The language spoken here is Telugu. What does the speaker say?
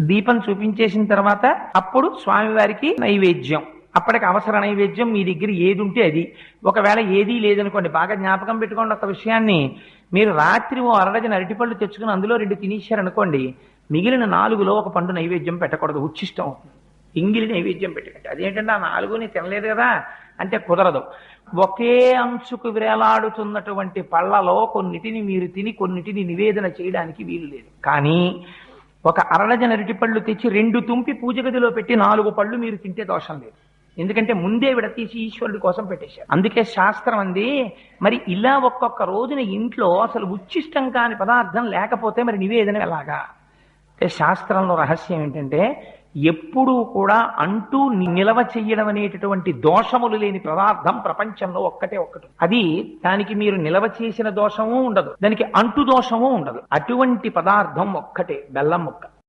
దీపం చూపించేసిన తర్వాత అప్పుడు స్వామివారికి నైవేద్యం. అప్పటికి అవసర నైవేద్యం మీ దగ్గర ఏది ఉంటే అది. ఒకవేళ ఏదీ లేదనుకోండి, బాగా జ్ఞాపకం పెట్టుకోండి ఒక విషయాన్ని. మీరు రాత్రి ఓ అరడజన అరటిపళ్ళు తెచ్చుకుని అందులో 2 తినేశారనుకోండి, మిగిలిన 4లో ఒక పండు నైవేద్యం పెట్టకూడదు, ఉచ్చిష్టం అవుతుంది. ఎంగిలి నైవేద్యం పెట్టకండి. అదేంటంటే ఆ 4ని తినలేదు కదా అంటే కుదరదు. ఒకే అంచుకు వేలాడుతున్నటువంటి పళ్ళలో కొన్నిటిని మీరు తిని కొన్నిటిని నివేదన చేయడానికి వీలు లేదు. కానీ ఒక అరడజన అరటిపళ్ళు తెచ్చి 2 తుంపి పూజ గదిలో పెట్టి 4 పళ్ళు మీరు తింటే దోషం లేదు. ఎందుకంటే ముందే విడతీసి ఈశ్వరుడి కోసం పెట్టేశారు. అందుకే శాస్త్రం అంది, మరి ఇలా ఒక్కొక్క రోజున ఇంట్లో అసలు ఉచ్చిష్టం కాని పదార్థం లేకపోతే మరి నివేదన ఎలాగా అంటే, శాస్త్రంలో రహస్యం ఏంటంటే ఎప్పుడూ కూడా అంటూ నిలవ చెయ్యడం అనేటటువంటి దోషములు లేని పదార్థం ప్రపంచంలో ఒక్కటే ఒక్కటి. అది దానికి మీరు నిలవ చేసిన దోషము ఉండదు, దానికి అంటు దోషము ఉండదు. అటువంటి పదార్థం ఒక్కటే, బెల్లం ముక్క.